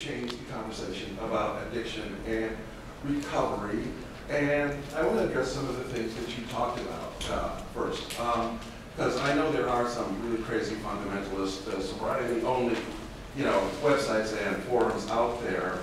change the conversation about addiction and recovery. And I want to address some of the things that you talked about first. Because I know there are some really crazy fundamentalist sobriety-only, websites and forums out there.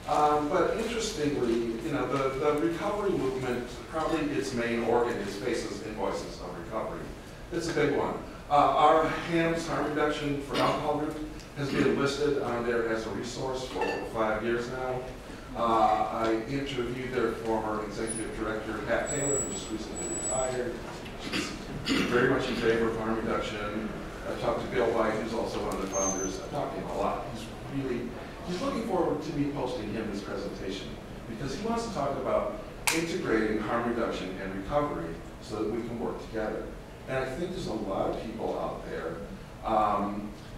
But interestingly, the recovery movement, probably its main organ is Faces and Voices of Recovery. It's a big one. Our HAMS, Harm Reduction for Alcohol group, has been listed on there as a resource for over 5 years now. I interviewed their former executive director, Pat Taylor, who just recently retired. She's very much in favor of harm reduction. I talked to Bill White, who's also one of the founders. I talked to him a lot. He's looking forward to me posting him this presentation because he wants to talk about integrating harm reduction and recovery so that we can work together. And I think there's a lot of people out there.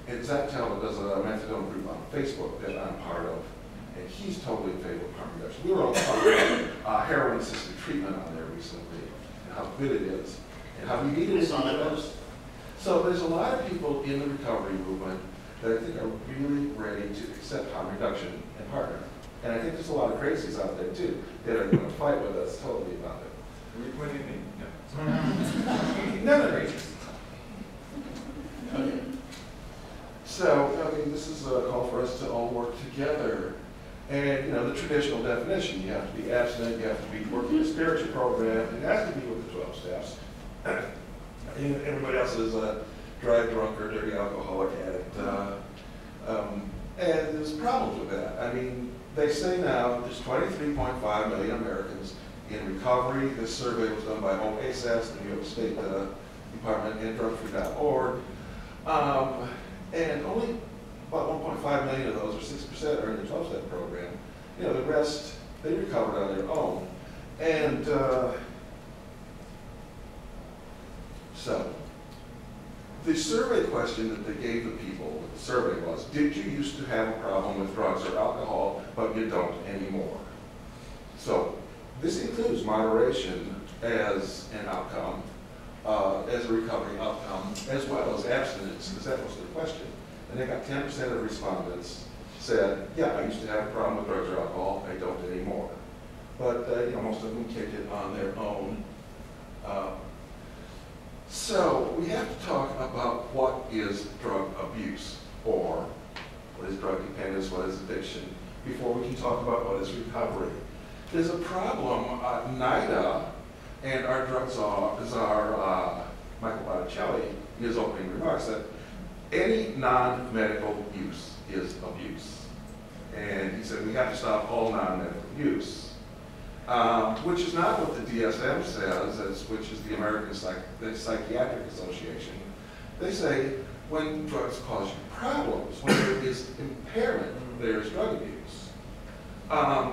And Zach Taylor does a methadone group on Facebook that I'm part of, and he's totally in favor of harm reduction. We were all talking about heroin-assisted treatment on there recently, and how good it is, and how we need it in the US. So there's a lot of people in the recovery movement that I think are really ready to accept harm reduction and partner. And I think there's a lot of crazies out there too that are going to fight with us totally about it. What do you mean? No. None of crazies. Okay. So, this is a call for us to all work together. And, the traditional definition, you have to be abstinent, you have to be working a spiritual program, and it has to be with the 12 steps. And everybody else is a dry, drunk, or dirty alcoholic addict. And there's problems with that. They say now there's 23.5 million Americans in recovery. This survey was done by OASAS, the New York State Department, and drugfree.org. And only about 1.5 million of those, or 6%, are in the 12-step program. The rest, they recovered on their own. And so, the survey question that they gave the people, the survey was, did you used to have a problem with drugs or alcohol, but you don't anymore? So, this includes moderation as an outcome, as a recovery outcome, as well as abstinence, because that was the question. And they got 10% of respondents said, yeah, I used to have a problem with drugs or alcohol, I don't anymore. But most of them kicked it on their own. So we have to talk about what is drug abuse, or what is drug dependence, what is addiction, before we can talk about what is recovery. There's a problem. NIDA and our drug czar, Michael Botticelli, in his opening remarks, that any non-medical use is abuse. And he said we have to stop all non-medical use, which is not what the DSM says, which is the American Psychiatric Association. They say when drugs cause you problems, when there is impairment, there is drug abuse.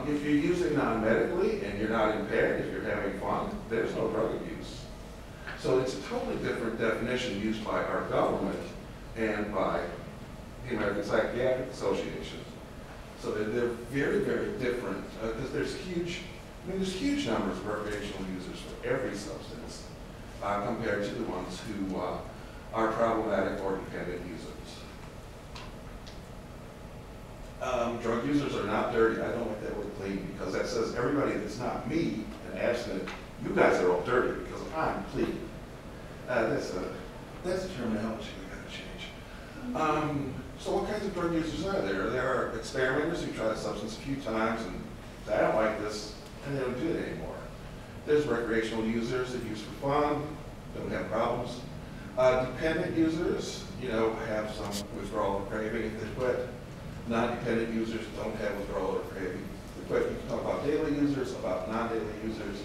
If you're using non-medically and you're not impaired, if you're having fun, there's no drug abuse. So it's a totally different definition used by our government and by the American Psychiatric Association. So they're very, very different because there's huge numbers of recreational users for every substance compared to the ones who are problematic or dependent users. Drug users are not dirty. I don't like that word clean because that says everybody that's not me and abstinent, you guys are all dirty because I'm clean. That's a terminology we got to change. So what kinds of drug users are there? There are experimenters who try the substance a few times and say, I don't like this, and they don't do it anymore. There's recreational users that use for fun, don't have problems. Dependent users, have some withdrawal or craving if they quit. Non-dependent users don't have withdrawal or craving. They quit. You can talk about daily users, about non-daily users,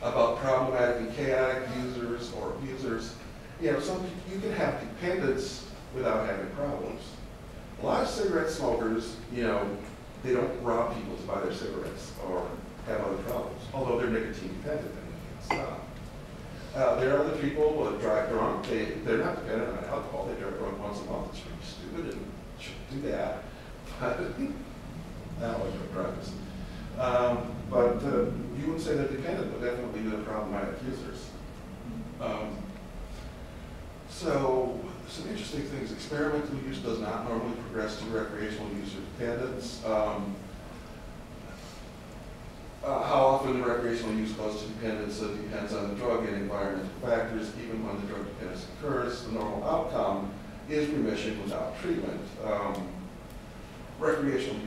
about problematic and chaotic users or abusers. You can have dependence without having problems. A lot of cigarette smokers, they don't rob people to buy their cigarettes or have other problems, although they're nicotine dependent and they can't stop. There are other people that drive drunk. They're not dependent on alcohol. They drive drunk once a month. It's pretty stupid and shouldn't do that. I don't like drug drivers. But you wouldn't say they're dependent, but definitely they're problematic users. So some interesting things. Experimental use does not normally progress to recreational use or dependence. How often recreational use goes to dependence depends on the drug and environmental factors. Even when the drug dependence occurs, the normal outcome is remission without treatment. Recreational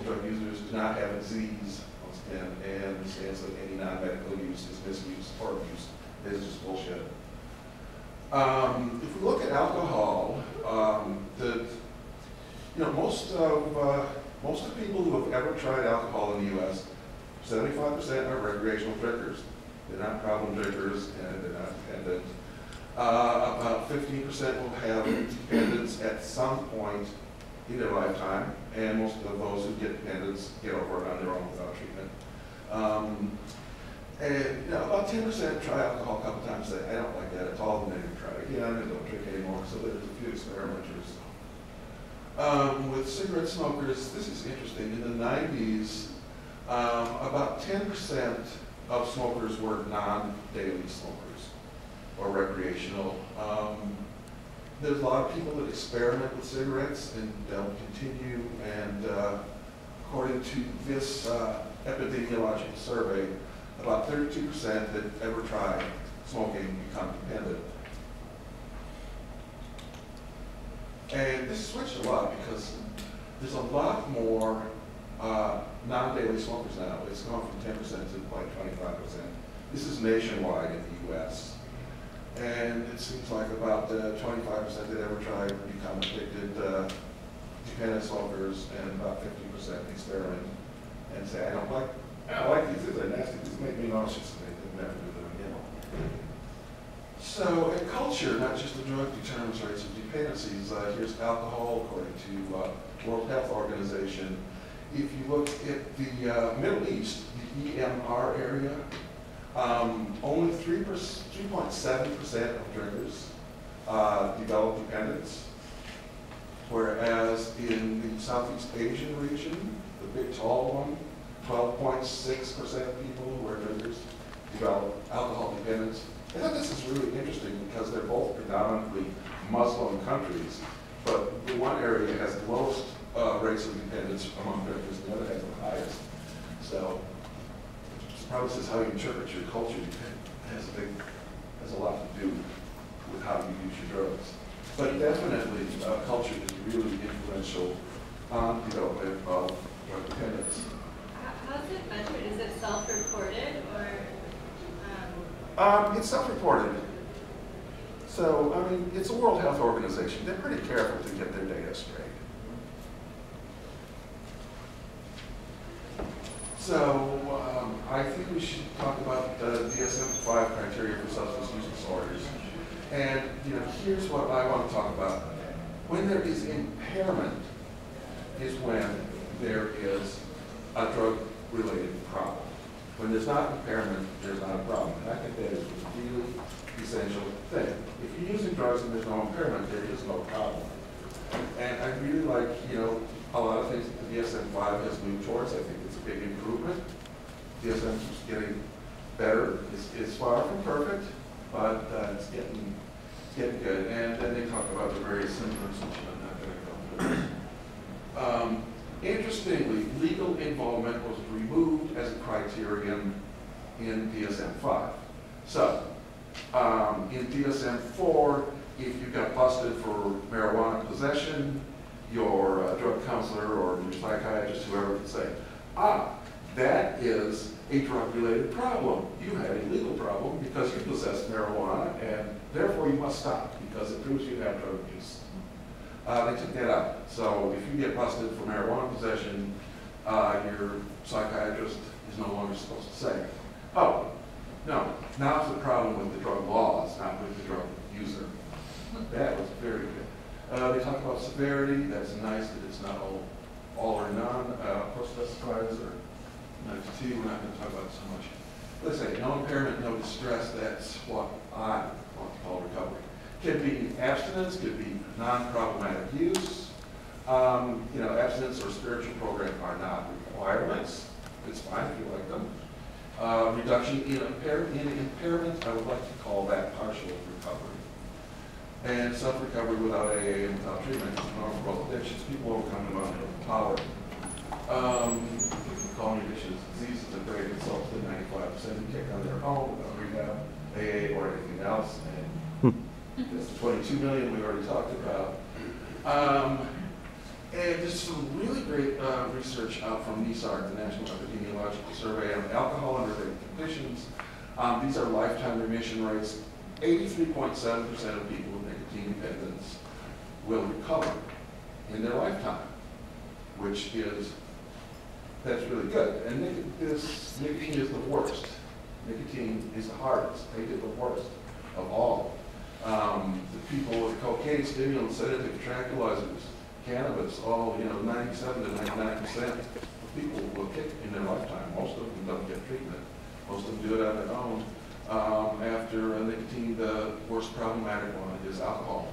drug users do not have a disease, once again, and the stance that any non-medical use is misuse or abuse is just bullshit. If we look at alcohol, most of the people who have ever tried alcohol in the U.S., 75% are recreational drinkers. They're not problem drinkers and they're not dependent. About 15% will have dependence at some point in their lifetime, and most of those who get dependence get over it on their own without treatment. And about 10% try alcohol a couple times and say, I don't like that at all, and then they try it again and don't drink anymore. So there's a few experimenters. With cigarette smokers, this is interesting. In the 90s, about 10% of smokers were non-daily smokers or recreational. There's a lot of people that experiment with cigarettes and they'll continue, and according to this epidemiological survey, about 32% that ever tried smoking become dependent. And this switched a lot because there's a lot more non-daily smokers now. It's gone from 10% to like 25%. This is nationwide in the U.S. And it seems like about 25% that ever tried become addicted dependent smokers, and about 50% experiment and say, I don't like these, these are nasty, these make me nauseous, and they never do them again. So in culture, not just the drug determines rates of dependencies. Here's alcohol, according to World Health Organization. If you look at the Middle East, the EMR area, only 3.7% of drinkers develop dependence, whereas in the Southeast Asian region, the big tall one, 12.6% of people who are drinkers develop alcohol dependence. I thought this is really interesting because they're both predominantly Muslim countries, but the one area has the lowest rates of dependence among drinkers, and the other has the highest. So it probably says how you interpret your culture has a lot to do with how you use your drugs. But definitely, culture is really influential on development of drug dependence. How's it measured? Is it self-reported or? It's self-reported. So, I mean, it's a World Health Organization. They're pretty careful to get their data straight. So, I think we should talk about the DSM-5 criteria for substance use disorders. And, here's what I want to talk about. When there is impairment is when there is a drug-related problem. When there's not impairment, there's not a problem. And I think that is a really essential thing. If you're using drugs and there's no impairment, there is no problem. And I really like, a lot of things that the DSM-5 has moved towards. I think it's a big improvement. DSM keeps getting better. It's far from perfect, but it's getting good. And then they talk about the various symptoms, which I'm not going to go through. Interestingly, legal involvement was removed as a criterion in DSM-5. So, in DSM-4, if you got busted for marijuana possession, your drug counselor or your psychiatrist, whoever would say, that is a drug-related problem. You had a legal problem because you possessed marijuana, and therefore you must stop because it proves you have drug use. They took that out. So if you get busted for marijuana possession, your psychiatrist is no longer supposed to say, oh, no, now it's a problem with the drug laws, not with the drug user. That was very good. They talk about severity. That's nice that it's not all or none. Post-specifiers are nice too. We're not going to talk about it so much. Let's say no impairment, no distress. That's what I want to call recovery. Could be abstinence, could be non-problematic use. Abstinence or spiritual program are not requirements. It's fine if you like them. Reduction in impairment, I would like to call that partial recovery. And self-recovery without AA and without treatment is normal growth addictions. People overcome them on their power. Calling addictions diseases are great results to 95% who kick on their own without rehab, AA, or anything else. And there's the 22 million we already talked about. And there's some really great research out from NESARC, the National Epidemiological Survey on alcohol under related conditions. These are lifetime remission rates. 83.7% of people with nicotine dependence will recover in their lifetime, which is, that's really good. And nicotine is the worst. Nicotine is the hardest, maybe the worst of all. The people with cocaine, stimulants, sedatives, tranquilizers, cannabis, all, 97 to 99% of people will kick in their lifetime. Most of them don't get treatment. Most of them do it on their own. After nicotine, the worst problematic one is alcohol.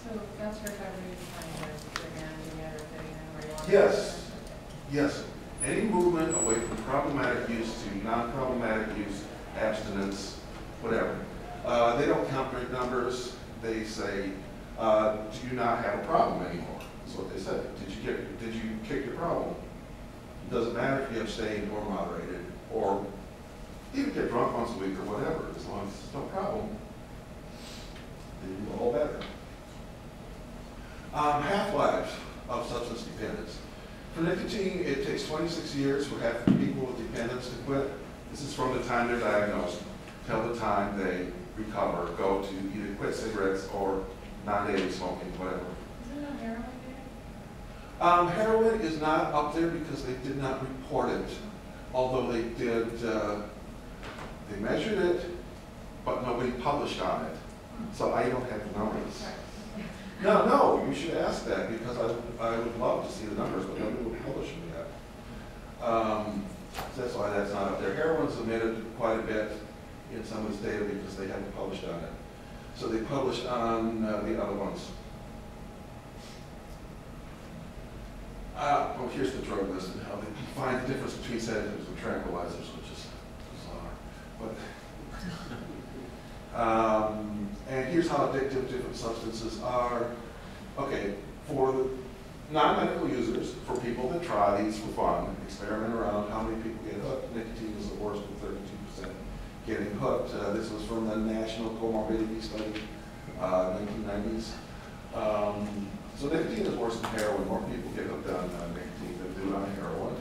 So that's recovery defined as organizing it or fitting in where you want to. Yes. Yes. Any movement away from problematic use to non-problematic use, abstinence, whatever. They don't count great numbers. They say, do you not have a problem anymore? That's what they say. Did you kick your problem? It doesn't matter if you abstain or moderated or even get drunk once a week or whatever, as long as there's no problem, then you do all better. Half-lives of substance dependence. For nicotine, it takes 26 years for half the people with dependence to quit. This is from the time they're diagnosed till the time they recover, go to either quit cigarettes or non-daily smoking, whatever. Isn't that heroin? Heroin is not up there because they did not report it, although they did. They measured it, but nobody published on it. So I don't have the numbers. No, you should ask that because I would love to see the numbers, but nobody would publish them yet. So that's why that's not up there. Heroin's omitted quite a bit in some of this data because they haven't published on it. So they published on the other ones. Oh, here's the drug list and how they define the difference between sedatives and tranquilizers, which is bizarre. But and here's how addictive different substances are. Okay, for the non-medical users, for people that try these for fun, experiment around how many people get hooked. Nicotine is the worst with 32% getting hooked. This was from the National Comorbidity Study, 1990s. So nicotine is worse than heroin. More people get hooked on nicotine than do on heroin.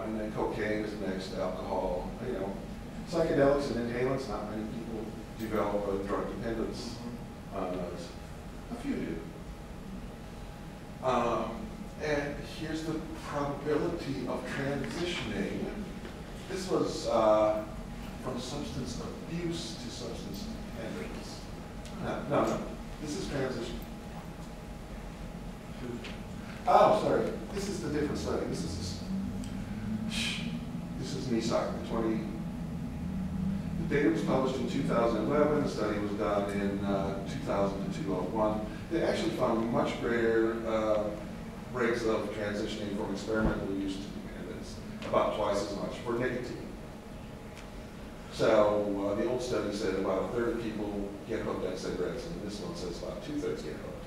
And then cocaine is next, alcohol, psychedelics and inhalants, not many people develop a drug dependence on those. A few do. And here's the probability of transitioning. This was from substance abuse to substance dependence. No. This is transition. Oh, sorry. This is the different study. This is NESARC, the data was published in 2011. The study was done in 2000 to 2001. They actually found much greater rates of transitioning from experimental use to dependence, about twice as much for nicotine. So the old study said about a third of people get hooked on cigarettes, and this one says about 2/3 get hooked.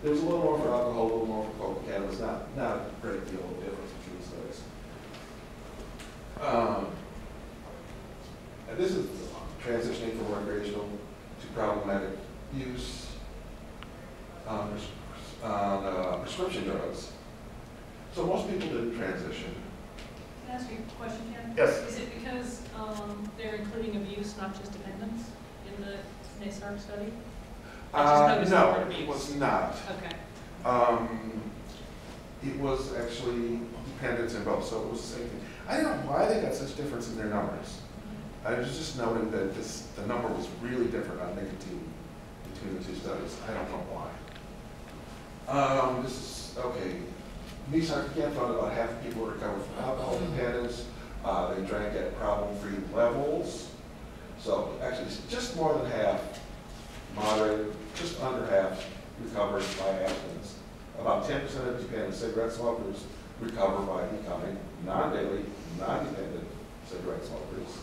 There was a little more for alcohol, a little more for coca cannabis, not a great deal of difference between the studies. And this is transitioning from recreational to problematic use on prescription drugs. So most people didn't transition. Can I ask you a question, Ken? Yes. Is it because they're including abuse, not just dependence, in the NESARC study? I just noticed the No, word it abuse. was not. Okay. It was actually dependence in both, so it was the same thing. I don't know why they got such difference in their numbers. I was just noting that the number was really different on nicotine between the two studies. I don't know why. This is, okay. NESARC again found about half the people recovered from alcohol dependence. They drank at problem-free levels. So actually just more than half moderated, just under half recovered by abstinence. About 10% of dependent cigarette smokers recover by becoming non-daily, non-dependent cigarette smokers.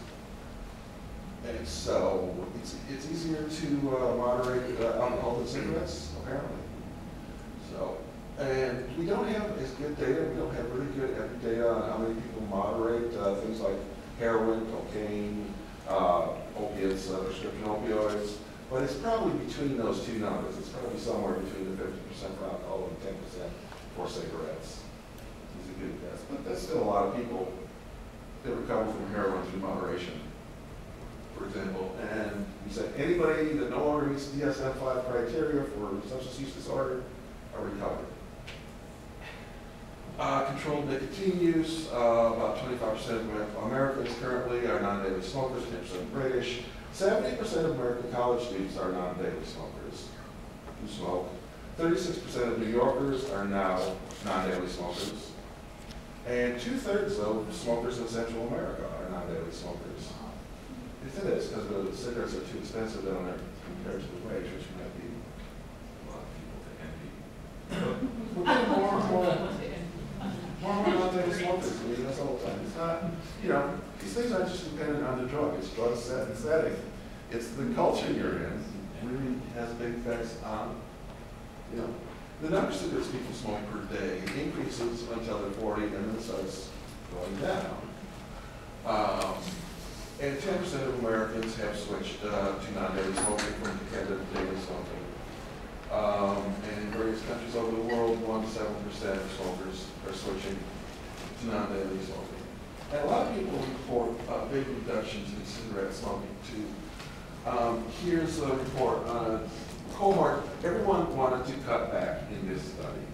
And so it's easier to moderate alcohol than cigarettes, apparently. So, and we don't have as good data, we don't have really good data on how many people moderate things like heroin, cocaine, opiates, prescription opioids, but it's probably between those two numbers. It's probably somewhere between the 50% for alcohol and 10% for cigarettes. Is a good guess, but that's still a lot of people that recover from heroin through moderation, for example. And we said anybody that no longer meets the DSM-5 criteria for substance use disorder are recovered. Controlled nicotine use, about 25% of Americans currently are non-daily smokers, 10% British. 70% of American college students are non-daily smokers who smoke. 36% of New Yorkers are now non-daily smokers. And 2/3 of smokers in Central America are non-daily smokers. It is because the cigarettes are too expensive down there compared to the wage, which might be a lot of people to envy. We're getting more and more non-daily smokers. I mean, that's all the time. It's not, you know, these things aren't just dependent on the drug. It's drug set and setting. It's the culture you're in really has big effects on, you know, the number of cigarettes people smoke per day increases until they're 40 and then starts going down. And 10% of Americans have switched to non-daily smoking from dependent to daily smoking. And in various countries over the world, 1 to 7% of smokers are switching to non-daily smoking. And a lot of people report big reductions in cigarette smoking too. Here's a report on a cohort. Everyone wanted to cut back in this study.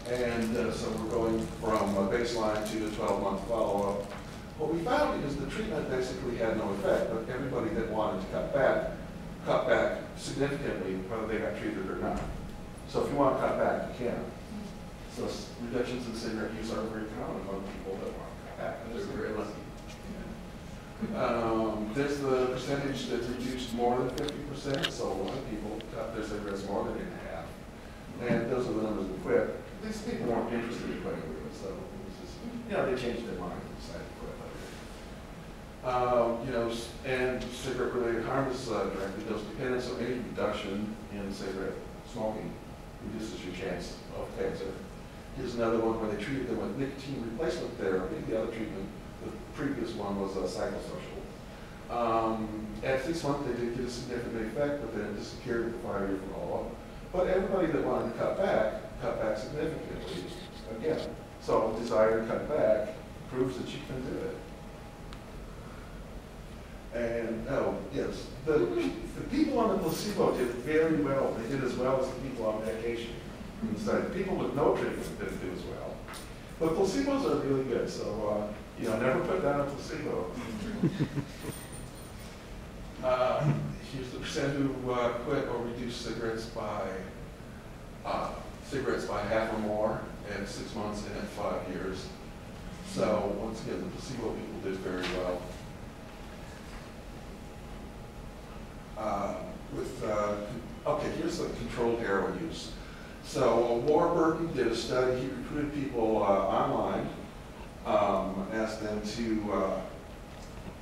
And so we're going from a baseline to a 12-month follow-up. What we found is the treatment basically had no effect, but everybody that wanted to cut back significantly, whether they got treated or not. So if you want to cut back, you can. So reductions in cigarette use are very common among people that want to cut back. They're very lucky. There's the percentage that's reduced more than 50%, so a lot of people cut their cigarettes more than in half. And those are the numbers that quit. These people weren't interested in quitting with it, so it was just, you know, they changed their mind and decided to quit. You know, and cigarette-related harm is directly dose dependent, so any reduction in cigarette smoking reduces your chance of cancer. Here's another one where they treated them with nicotine replacement therapy. The other treatment, the previous one was psychosocial. At 6 months, they did get a significant effect, but then it disappeared with the 5-year follow-up. But everybody that wanted to cut back significantly again. So desire to cut back proves that you can do it. And oh yes, the people on the placebo did very well. They did as well as the people on medication. The people with no treatment didn't do as well. But placebos are really good, so you know, never put down a placebo. Here's the percent who quit or reduced cigarettes by half or more at 6 months and at 5 years. So once again, the placebo people did very well. Okay, here's the controlled heroin use. So Warburton did a study. He recruited people online, asked them to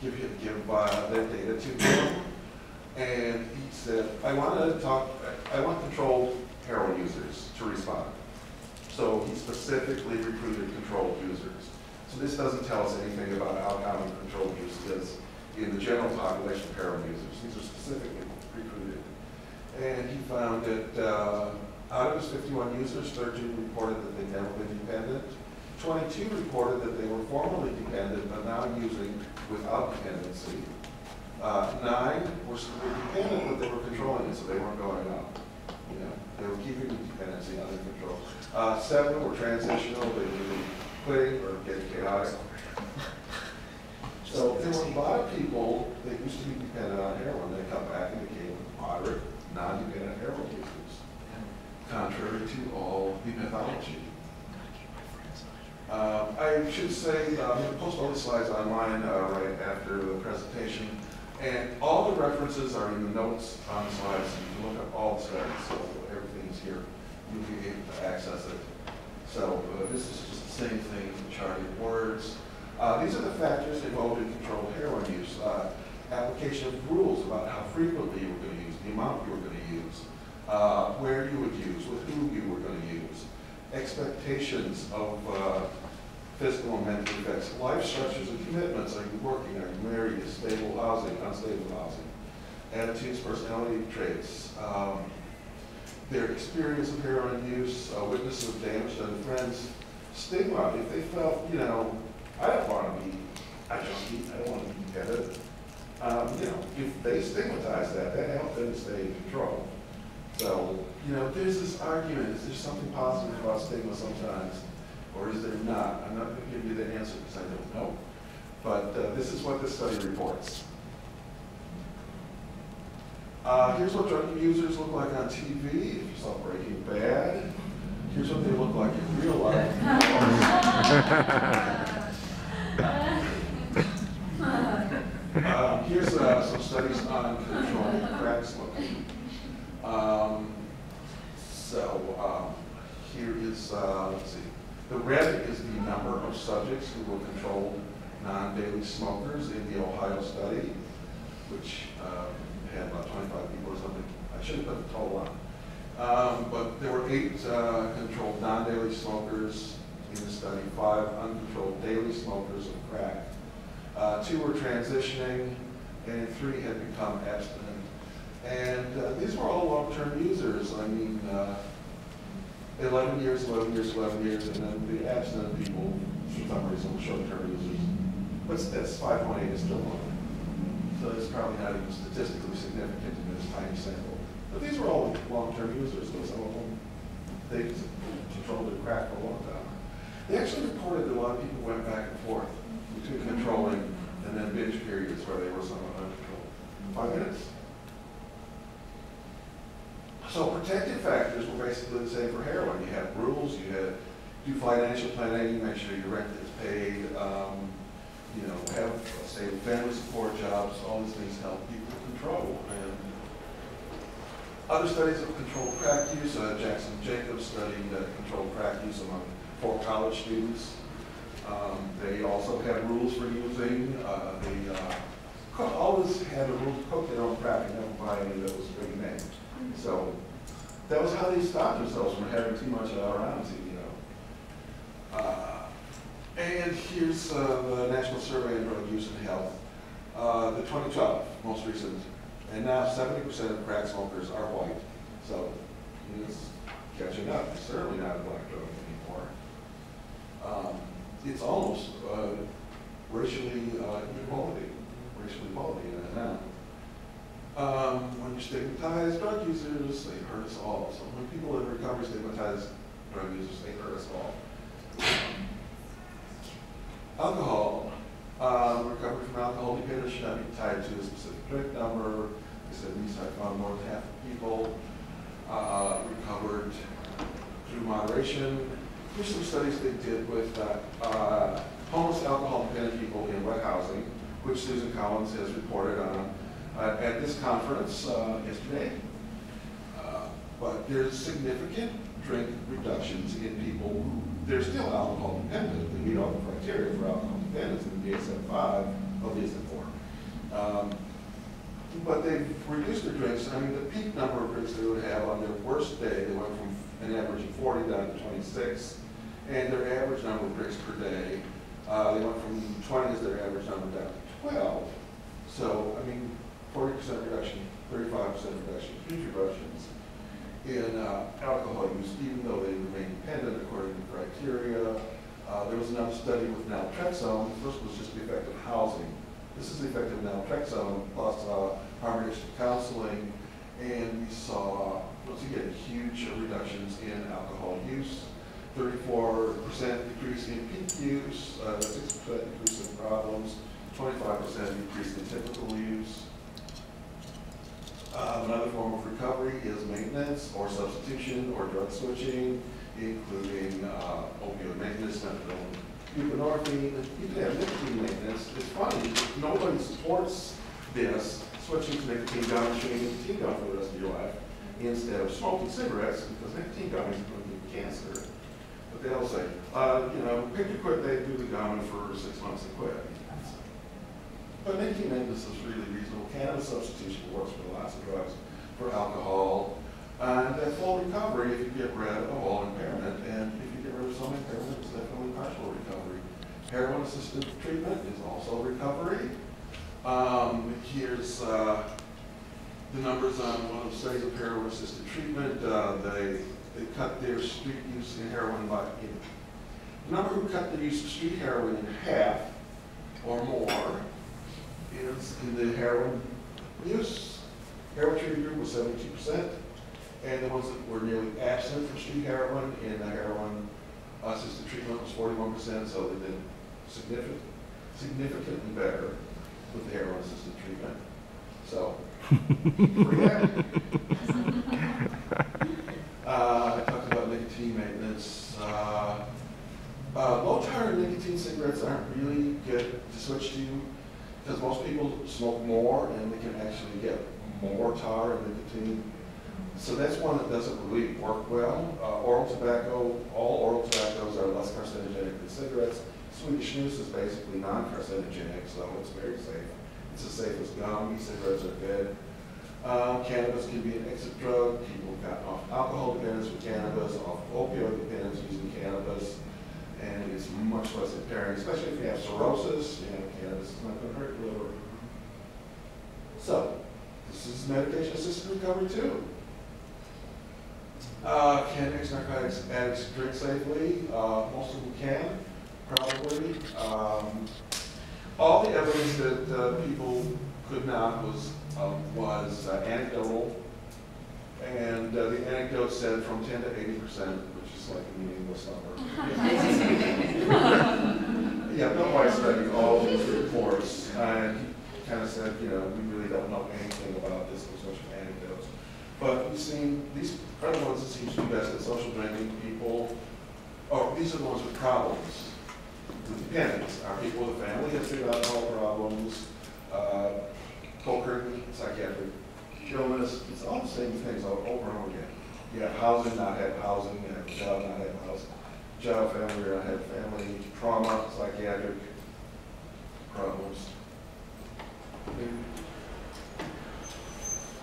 give their data to him, and he said, I want controlled heroin users to respond. So he specifically recruited controlled users. So this doesn't tell us anything about how common controlled use is in the general population of heroin users. These are specifically recruited. And he found that out of his 51 users, 13 reported that they'd never been dependent. 22 reported that they were formerly dependent, but now using without dependency. 9 were dependent, but they were controlling it, so they weren't going up. You know, they were keeping the dependency under control. 7 were transitional, they were either quitting or getting chaotic. So there were a lot of people that used to be dependent on heroin. They come back and became moderate, non-dependent heroin users, contrary to all the mythology. I should say, I'm going to post all these slides online right after the presentation, and all the references are in the notes on the slides. You can look up all the studies, so everything is here. You'll be able to access it. So this is just the same thing, charted words. These are the factors involved in controlled heroin use. application of rules about how frequently you were going to use, the amount you were going to use, where you would use, with whom you were going to use, expectations of physical and mental effects, life structures and commitments. Are you working? Are you married? Is stable housing? Unstable housing? Attitudes, personality traits, their experience of heroin use, witnesses of damage done to friends, stigma. If they felt, you know, I don't want to be a junkie, I don't want to be beheaded. You know, if they stigmatize that, that helps them stay in control. So, you know, there's this argument, is there something positive about stigma sometimes, or is there not? I'm not going to give you the answer because I don't know. But this is what this study reports. Here's what drug users look like on TV. If you saw Breaking Bad, here's what they look like in real life. Here's some studies on controlled crack smoking. Here is, let's see, the red is the number of subjects who were controlled non-daily smokers in the Ohio study, which had about 25 people or something. I should have put the total on. But there were 8 controlled non-daily smokers in the study, 5 uncontrolled daily smokers of crack. 2 were transitioning, and 3 had become abstinent. And these were all long-term users. I mean, 11 years, 11 years, 11 years, and then the abstinent people, for some reason, were short-term users. But that's 5.8 is still low. So it's probably not even statistically significant in this tiny sample. But these were all long-term users, so some of them, they controlled their crack for a long time. They actually reported that a lot of people went back and forth between controlling and then binge periods where they were somewhat uncontrolled. 5 minutes. So protective factors were basically the same for heroin. You had rules, you had do financial planning, make sure your rent is paid, you know, have stable family support jobs, all these things help people control. And other studies of controlled crack use, Jackson Jacobs studied controlled crack use among 4 college students. They also had rules for using. They always had a rule to cook their own crack and never buy any that was big name. So that was how they stopped themselves from having too much around, you know. And here's the National Survey on Drug Use and Health, the 2012, most recent. And now 70% of crack smokers are white. So it's catching up. It's certainly not a black drug anymore. It's almost racially equality in it now. When you stigmatize drug users, they hurt us all. So when people in recovery stigmatize drug users, they hurt us all. Alcohol. Recovery from alcohol dependence should not be tied to a specific drink number. They said at least I found more than half the people recovered through moderation. Here's some studies they did with homeless alcohol-dependent people in wet housing, which Susan Collins has reported on at this conference yesterday. But there's significant drink reductions in people who, they're still alcohol dependent. They meet all the criteria for alcohol dependence in the DSM-5 of DSM-4. But they've reduced their drinks. I mean, the peak number of drinks they would have on their worst day, they went from an average of 40 down to 26. And their average number of drinks per day, they went from 20 as their average number down to 12. So, I mean, 40% reduction, 35% reduction, huge reductions in alcohol use, even though they remain dependent according to the criteria. There was another study with naltrexone. The first was just the effect of housing. This is the effect of naltrexone plus harm reduction counseling. And we saw, once again, huge reductions in alcohol use. 34% decrease in peak use, 6% decrease in problems, 25% decrease in typical use. Another form of recovery is maintenance or substitution or drug switching, including opioid maintenance, methadone, buprenorphine. You can have nicotine maintenance. It's funny, nobody supports this, switching to nicotine gum and chewing nicotine gum for the rest of your life instead of smoking cigarettes, because nicotine gum is going to give you cancer. But they'll say, you know, pick your quit, they do the gum for 6 months and quit. But nicotine maintenance is really reasonable. Cannabis substitution works for lots of drugs, for alcohol, and full recovery if you get rid of all impairment, and if you get rid of some impairment, it's definitely partial recovery. Heroin-assisted treatment is also recovery. Here's the numbers on one of the studies of heroin-assisted treatment. They cut their street use in heroin by, the number who cut the use of street heroin in half or more is in the heroin use. Heroin treated group was 72%, and the ones that were nearly absent from street heroin in the heroin assisted treatment was 41%, so they did significantly better with the heroin assisted treatment. So, pretty happy. I talked about nicotine maintenance. Low-tar nicotine cigarettes aren't really good to switch to because most people smoke more and they can actually get more tar and nicotine. So that's one that doesn't really work well. Oral tobacco, all oral tobaccos are less carcinogenic than cigarettes. Swedish snus is basically non-carcinogenic, so it's very safe. It's as safe as gum. E-cigarettes are good. Cannabis can be an exit drug. People have gotten off alcohol dependence with cannabis, off opioid dependence using cannabis, and it's much less impairing, especially if you have cirrhosis. Cannabis is not going to hurt your liver. So, this is medication-assisted recovery too. Can ex-narcotics addicts drink safely? Most of them can, probably. All the evidence that people could not was anecdotal, and the anecdote said from 10 to 80%, which is like a meaningless number. Yeah, Bill White studied all these reports, and he kind of said, we really don't know anything about this, there's such anecdotes. But we've seen, these are the ones that seem to be best at social drinking people, these are the ones with problems. With dependence, are people with a family history of alcohol problems, co-occurring psychiatric illness. It's all the same things over and over again. You have housing, not have housing. You have a job, not have housing. Job, family, not have family. Trauma, psychiatric problems.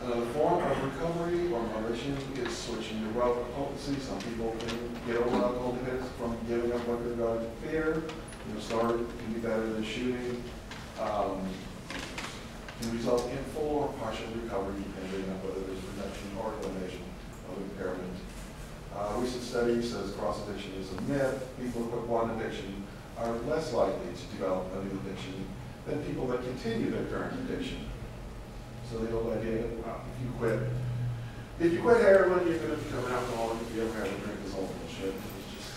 Another form of recovery or moderation is switching to wealth or potency. Some people can get over alcohol dependence from giving up what they're going to fear. Starting can be better than shooting. Can result in full or partial recovery depending on whether there's reduction or elimination of impairment. Recent studies says cross-addiction is a myth. People who quit one addiction are less likely to develop a new addiction than people that continue their current addiction. So the old idea, if you quit heroin, you're going to become an alcoholic. If you ever have a drink, this whole bullshit. It's just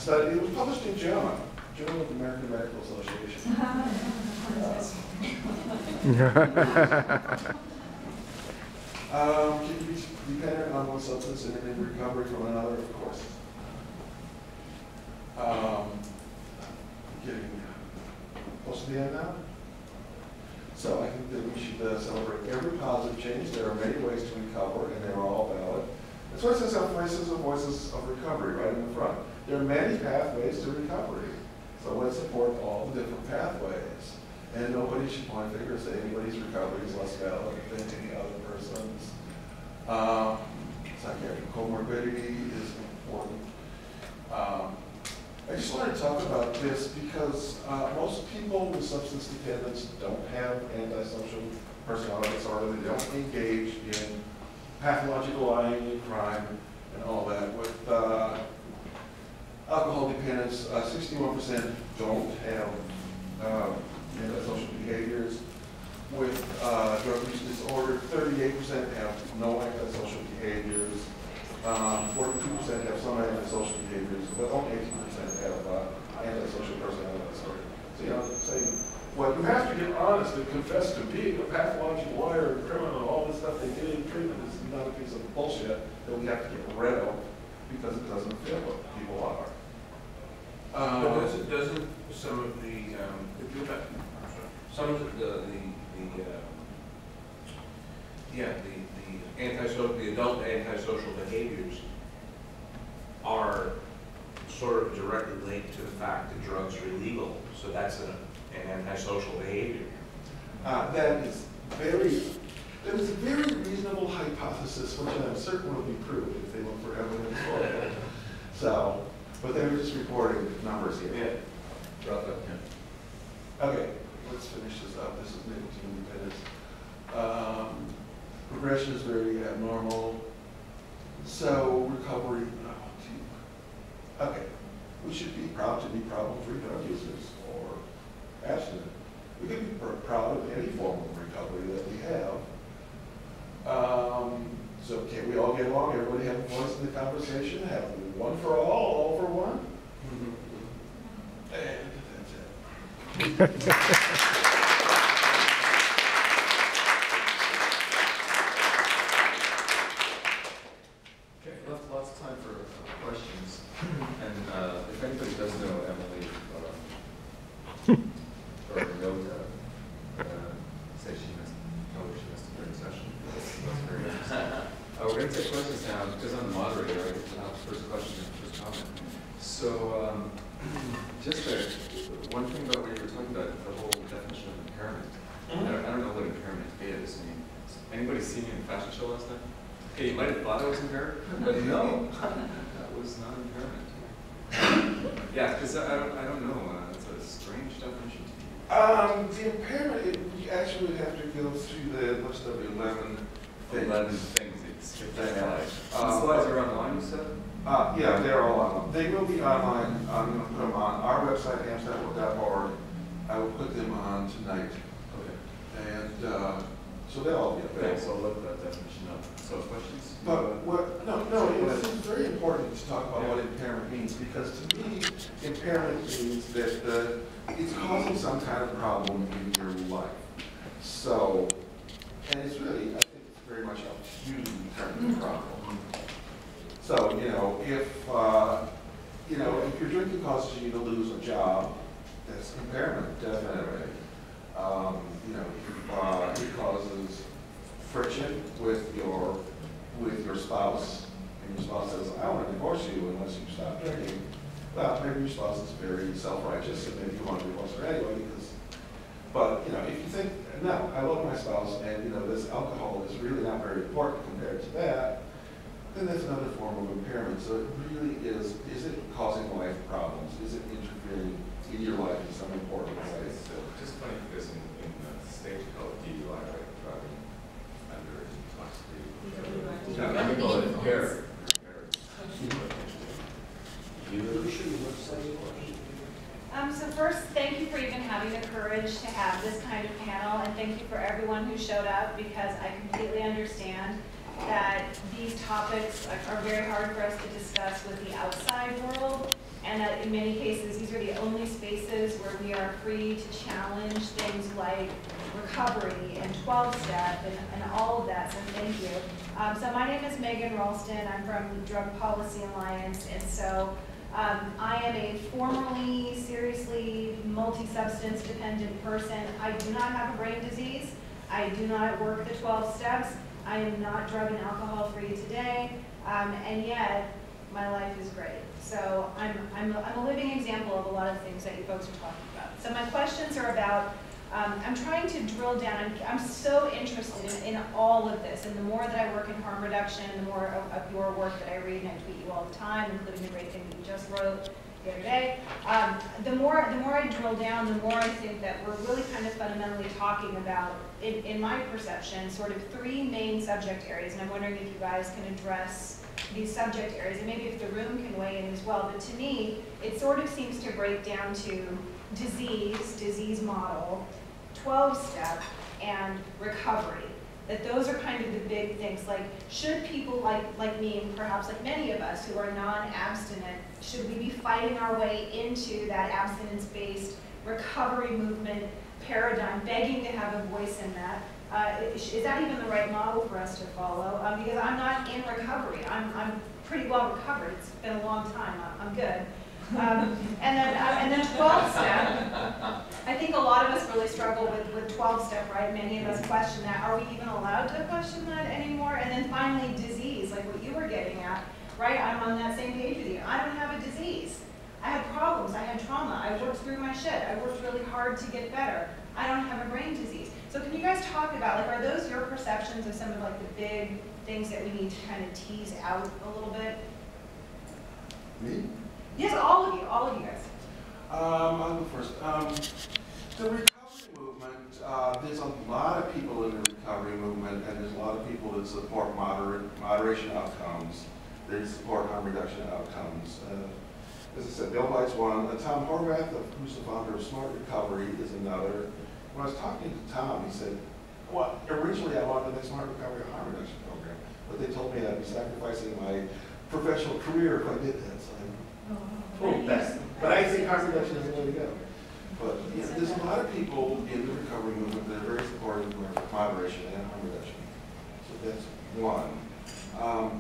study. It was published in JAMA, Journal of the American Medical Association. Can you be dependent on one substance and in recovery from another? Of course. Getting close to the end now. So I think that we should celebrate every positive change. There are many ways to recover, and they're all valid. That's why it says voices of recovery right in the front. There are many pathways to recovery. So let's support all the different pathways. And nobody should point fingers and say anybody's recovery is less valid than any other person's. Psychiatric comorbidity is important. I just wanted to talk about this because most people with substance dependence don't have antisocial personality disorder. They don't engage in pathological lying and crime and all that. With alcohol dependence, 61% don't have antisocial behaviors. With drug use disorder, 38% have no antisocial behaviors. 42% have some antisocial behaviors, but only 18% have antisocial personality disorder. So, saying, well, you have to get honest and confess to being a pathological liar and criminal, all this stuff they did in treatment is not a piece of bullshit that we have to get rid of because it doesn't fit what people are. But doesn't some of the the adult antisocial behaviors are sort of directly linked to the fact that drugs are illegal. So that's and antisocial behavior. That is a very reasonable hypothesis, which I'm certain will be proved if they look for evidence for it. So, but they were just reporting numbers here. Yeah. Drop that, Okay, let's finish this up. This is nicotine dependence. Progression is very abnormal. So recovery, oh, gee. Okay, we should be proud to be problem-free drug users or abstinent. We can be proud of any form of recovery that we have. So can we all get along? Everybody have a voice in the conversation? Have one for all for one? And that's it. Okay, lots of time for questions. And if anybody does know Emily, or know say she missed, she missed a during session. That's very interesting. We're going to take questions now because I'm the moderator. I get to have the first question and first comment. So just one thing about what you were talking about, the whole definition of impairment. I don't know what impairment is. I mean, anybody see me in the fashion show last night? Okay, you might have thought I was impaired, but no, that was not impairment. Yeah, because I don't know. It's a strange definition to me. The impairment, we actually have to go through the list of 11 things. 11 things. Skip that Yeah. slide. The slides are online, you said? Yeah, they're all online. They will be online. I'm going to put them on our website, amsterdam.org. I will put them on tonight. Okay. And so they'll all be Okay, available. so I'll look that definition up. So questions? But what, no, it's very important to talk about what impairment means, because to me, impairment means that it's causing some kind of problem in your life. So, and it's really, I think it's very much up to you to determine the problem. So, if your drinking causes you to lose a job, that's impairment, definitely. It causes friction with your spouse, and your spouse says, I want to divorce you unless you stop drinking. Well, maybe your spouse is very self-righteous, and maybe you want to divorce her anyway, but if you think, no, I love my spouse, and this alcohol is really not very important compared to that, then that's another form of impairment. So it really is it causing life problems? Is it interfering in your life in some important way? So just funny because in the state called DUI, right, driving under intoxicated. Yeah. We call it impaired. So first, thank you for even having the courage to have this kind of panel, and thank you for everyone who showed up, because I completely understand that these topics are very hard for us to discuss with the outside world, and that in many cases, these are the only spaces where we are free to challenge things like recovery and 12-step and all of that, so thank you. So my name is Megan Ralston. I'm from the Drug Policy Alliance, and so I am a formerly seriously multi-substance dependent person. I do not have a brain disease. I do not work the 12 steps. I am not drug and alcohol free today, and yet my life is great. So I'm a living example of a lot of things that you folks are talking about. So my questions are about, I'm trying to drill down. I'm so interested in all of this, and the more that I work in harm reduction, the more of your work that I read, and I tweet you all the time, including the great thing that you just wrote the other day. The more I drill down, the more I think that we're really kind of fundamentally talking about, in my perception, sort of three main subject areas, and I'm wondering if you guys can address these subject areas, and maybe if the room can weigh in as well. But to me, it sort of seems to break down to disease model, 12-step, and recovery. That those are kind of the big things. Like, should people like me, and perhaps like many of us who are non-abstinent, should we be fighting our way into that abstinence-based recovery movement paradigm, begging to have a voice in that? Is that even the right model for us to follow? Because I'm not in recovery. I'm pretty well recovered. It's been a long time. I'm good. And then 12-step. I think a lot of us really struggle with 12-step, right? Many of us question that. Are we even allowed to question that anymore? And then finally, disease, like what you were getting at, right? I'm on that same page with you. I don't have a disease. I had problems. I had trauma. I worked through through my shit. I worked really hard to get better. I don't have a brain disease. So can you guys talk about, like, are those your perceptions of some of like the big things that we need to kind of tease out a little bit? Me? Yes, all of you guys. I'll go first. The recovery movement, there's a lot of people in the recovery movement, and there's a lot of people that support moderation outcomes. They support harm reduction outcomes. As I said, Bill White's one. Tom Horvath, who's the founder of Smart Recovery, is another. When I was talking to Tom, he said, well, originally I wanted to make Smart Recovery a harm reduction program, but they told me I'd be sacrificing my professional career if I did that. So I pulled back. But I think harm reduction is the way to go. But yeah, there's a lot of people in the recovery movement that are very supportive of moderation and harm reduction. So that's one.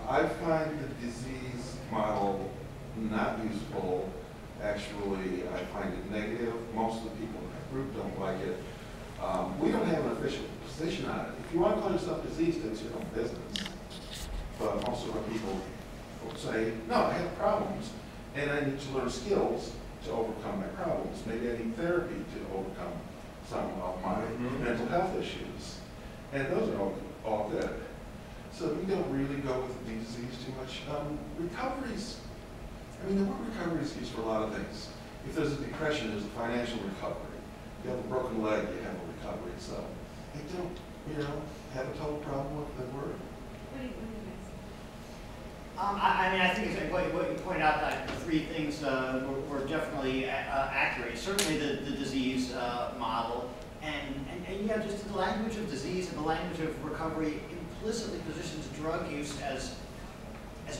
I find the disease model not useful. Actually, I find it negative. Most of the people in my group don't like it. We don't have an official position on it. If you want to call yourself diseased, it's your own business. But most of our people will say, no, I have problems, and I need to learn skills to overcome my problems. Maybe I need therapy to overcome some of my mental health issues. And those are all good. So we don't really go with the disease too much. Recoveries, I mean, the word recovery is used for a lot of things. If there's a depression, there's a financial recovery. If you have a broken leg, you have a recovery. So I don't, have a total problem with the word. What do you guys? I mean, I think it's what you pointed out, that the three things were definitely accurate. Certainly the disease model, and yeah, just the language of disease and the language of recovery implicitly positions drug use as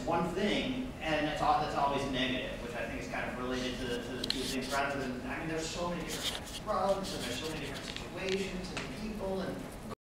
one thing, and that's always negative, which I think is kind of related to the two things. Rather than, I mean, there's so many different types of drugs, and there's so many different situations and people, and